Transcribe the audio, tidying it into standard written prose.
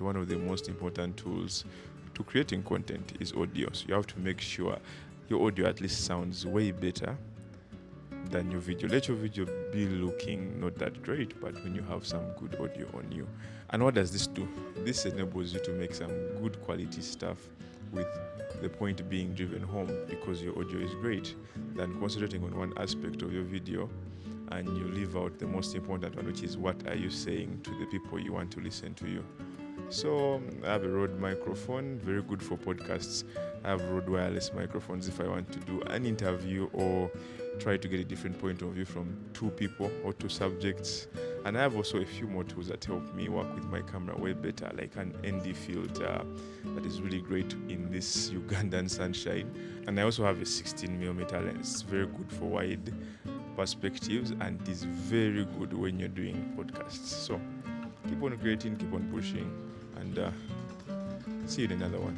one of the most important tools to creating content is audio. So you have to make sure your audio at least sounds way better than your video. Let your video be looking not that great, but when you have some good audio on you. And what does this do? This enables you to make some good quality stuff with the point being driven home because your audio is great, than concentrating on one aspect of your video and you leave out the most important one, which is what are you saying to the people you want to listen to you. So I have a Rode microphone, very good for podcasts. I have Rode wireless microphones if I want to do an interview or try to get a different point of view from two people or two subjects. And I have also a few more tools that help me work with my camera way better, like an ND filter that is really great in this Ugandan sunshine. And I also have a 16mm lens. It's very good for wide perspectives and it is very good when you're doing podcasts. So keep on creating, keep on pushing, and see you in another one.